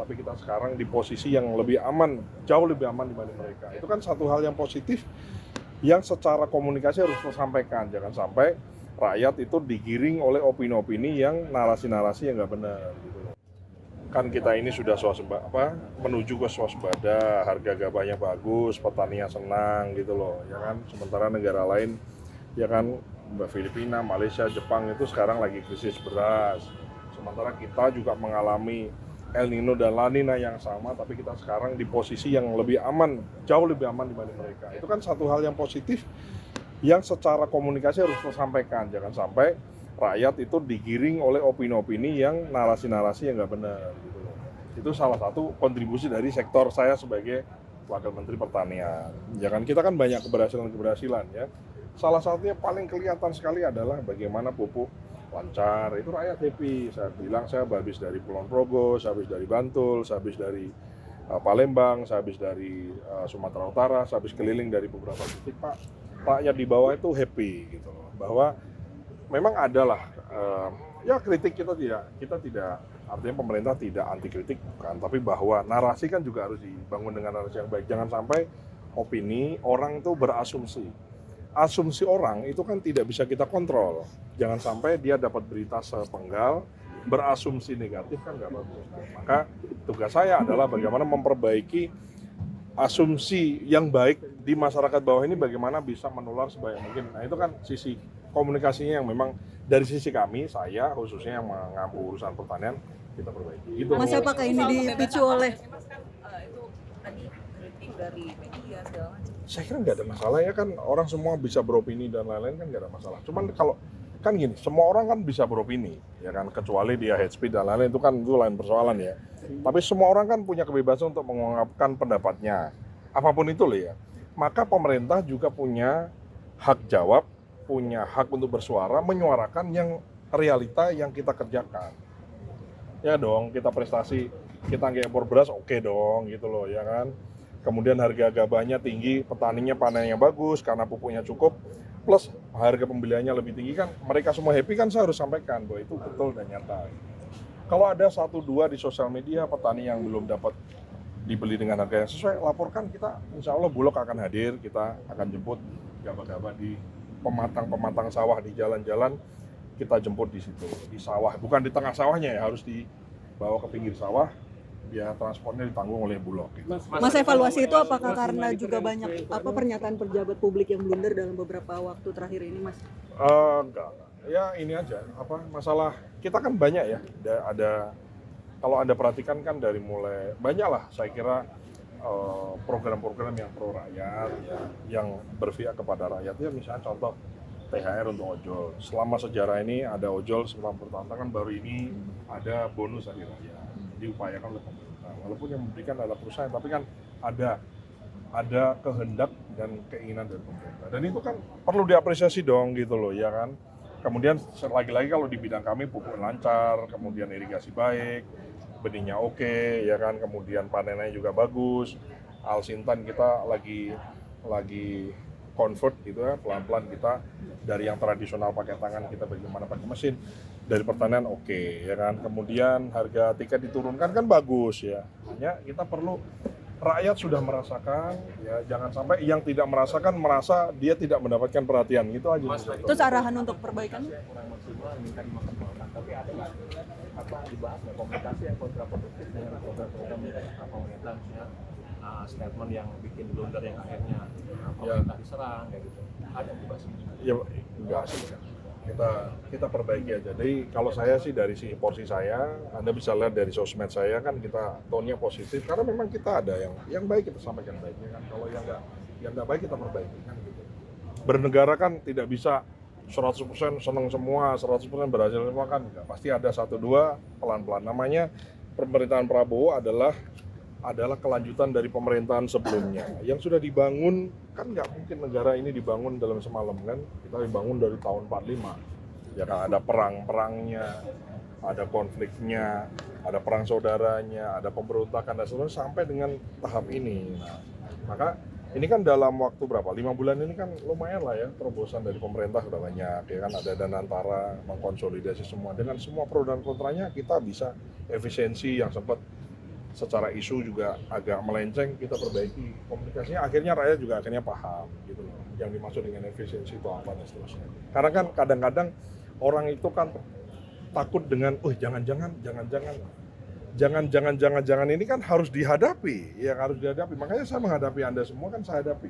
tapi kita sekarang di posisi yang lebih aman, jauh lebih aman dibanding mereka. Itu kan satu hal yang positif yang secara komunikasi harus tersampaikan. Jangan sampai rakyat itu digiring oleh opini-opini yang narasi-narasi yang nggak benar. Gitu. Kan kita ini sudah menuju ke swasembada, harga gabahnya bagus, petaninya senang gitu loh, ya kan. Sementara negara lain, ya kan, Filipina, Malaysia, Jepang itu sekarang lagi krisis beras. Sementara kita juga mengalami El Nino dan La Nina yang sama, tapi kita sekarang di posisi yang lebih aman, jauh lebih aman dibanding mereka. Itu kan satu hal yang positif yang secara komunikasi harus tersampaikan. Jangan sampai rakyat itu digiring oleh opini-opini yang narasi-narasi yang nggak benar. Gitu loh. Itu salah satu kontribusi dari sektor saya sebagai Wakil Menteri Pertanian. Jangan kita kan banyak keberhasilan ya. Salah satunya paling kelihatan sekali adalah bagaimana pupuk lancar, itu rakyat happy. Saya bilang saya habis dari Kulon Progo, saya habis dari Bantul, saya habis dari Palembang, saya habis dari Sumatera Utara, saya habis keliling dari beberapa titik, Pak. Rakyat di bawah itu happy gitu loh, bahwa memang adalah ya kritik kita tidak artinya pemerintah tidak anti kritik bukan, tapi bahwa narasi kan juga harus dibangun dengan narasi yang baik. Jangan sampai opini orang itu berasumsi. Asumsi orang itu kan tidak bisa kita kontrol. Jangan sampai dia dapat berita sepenggal, berasumsi negatif kan nggak bagus. Maka tugas saya adalah bagaimana memperbaiki asumsi yang baik di masyarakat bawah ini, bagaimana bisa menular sebanyak mungkin. Nah itu kan sisi komunikasinya yang memang dari sisi kami, saya khususnya yang mengampu urusan pertanian, kita perbaiki. Gitu. Mas, apakah ini dipicu oleh itu tadi kritik dari media segala macam? Saya kira nggak ada masalah ya, kan orang semua bisa beropini dan lain-lain, kan nggak ada masalah. Cuman kalau kan gini, semua orang kan bisa beropini ya kan, kecuali dia hate speech dan lain-lain, itu kan itu lain persoalan ya. Tapi semua orang kan punya kebebasan untuk mengungkapkan pendapatnya, apapun itu loh ya. Maka pemerintah juga punya hak jawab, punya hak untuk bersuara, menyuarakan yang realita yang kita kerjakan. Ya dong, kita prestasi, kita nggak impor beras, oke dong gitu loh ya kan. Kemudian harga gabahnya tinggi, petaninya panennya bagus karena pupuknya cukup, plus harga pembeliannya lebih tinggi, kan mereka semua happy, kan saya harus sampaikan bahwa itu betul dan nyata. Kalau ada 1-2 di sosial media petani yang belum dapat dibeli dengan harga yang sesuai, laporkan, kita insya Allah Bulog akan hadir, kita akan jemput gabah-gabah di pematang sawah, di jalan-jalan, kita jemput di situ, di sawah, bukan di tengah sawahnya ya, harus dibawa ke pinggir sawah, biaya transportnya ditanggung oleh Bulog. Gitu. Mas, evaluasi itu apakah karena juga banyak pernyataan pejabat publik yang blunder dalam beberapa waktu terakhir ini, Mas? Enggak. Ya ini aja, masalah kita kan banyak ya, ada kalau Anda perhatikan kan dari mulai banyak lah, saya kira program-program yang pro rakyat ya, yang berpihak kepada rakyat ya, misalnya contoh THR untuk ojol. Selama sejarah ini ada ojol selama bertahun-tahun, kan baru ini ada bonus hari raya. Diupayakan oleh pemerintah, walaupun yang memberikan adalah perusahaan, tapi kan ada kehendak dan keinginan dari pemerintah, dan itu kan perlu diapresiasi dong gitu loh ya kan. Kemudian lagi-lagi kalau di bidang kami pupuk lancar, kemudian irigasi baik, benihnya oke ya kan, kemudian panennya juga bagus. Alsintan kita lagi convert gitu ya, pelan-pelan kita dari yang tradisional pakai tangan, kita bagaimana pakai mesin, dari pertanian oke ya kan. Kemudian harga tiket diturunkan kan bagus ya, hanya kita perlu rakyat sudah merasakan ya, jangan sampai yang tidak merasakan merasa dia tidak mendapatkan perhatian, gitu aja. Terus arahan untuk perbaikan? Tapi ada nggak dibahas nggak komunikasi yang kontraproduktif dengan program-program pemerintah, misalnya statement yang bikin blunder yang akhirnya pemerintah diserang kayak gitu, ada dibahas? Ya enggak sih, kita perbaiki aja. Jadi kalau saya sih dari sisi porsi saya, Anda bisa lihat dari sosmed saya kan, kita tone-nya positif karena memang kita ada yang baik, kita sampaikan baiknya kan. Kalau yang nggak baik kita perbaiki kan gitu. Bernegara kan tidak bisa 100% senang semua, 100% berhasil semua kan enggak. Pasti ada 1-2 pelan-pelan. Namanya pemerintahan Prabowo adalah kelanjutan dari pemerintahan sebelumnya yang sudah dibangun. Kan nggak mungkin negara ini dibangun dalam semalam kan, kita dibangun dari tahun 45 ya kan, ada perang-perangnya, ada konfliknya, ada perang saudaranya, ada pemberontakan dan sebagainya sampai dengan tahap ini. Nah, maka ini kan dalam waktu berapa, 5 bulan ini kan lumayan lah ya, terobosan dari pemerintah sudah banyak ya kan, ada Danantara mengkonsolidasi semua, dengan semua pro dan kontranya kita bisa efisiensi yang sempat secara isu juga agak melenceng, kita perbaiki komunikasinya, akhirnya rakyat juga akhirnya paham gitu loh, yang dimaksud dengan efisiensi itu apa dan seterusnya. Karena kan kadang-kadang orang itu kan takut dengan, jangan ini kan harus dihadapi, ya harus dihadapi. Makanya saya menghadapi Anda semua kan saya hadapi,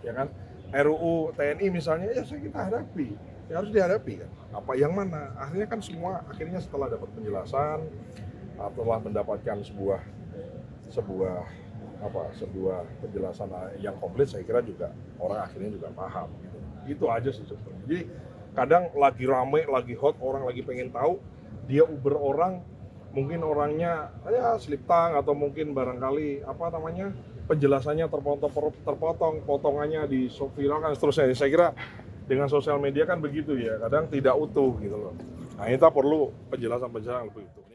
ya kan. RUU TNI misalnya, ya kita hadapi, ya harus dihadapi kan. Apa yang mana? Akhirnya kan semua, akhirnya setelah dapat penjelasan, setelah mendapatkan sebuah penjelasan yang komplit, saya kira juga orang akhirnya juga paham gitu. Itu aja sih sebetulnya. Jadi kadang lagi rame, lagi hot, orang lagi pengen tahu, dia uber orang, mungkin orangnya ya slip tang atau mungkin barangkali penjelasannya terpotong, potongannya di viralkan seterusnya. Saya kira dengan sosial media kan begitu ya, kadang tidak utuh gitu loh. Nah, kita perlu penjelasan lebih utuh.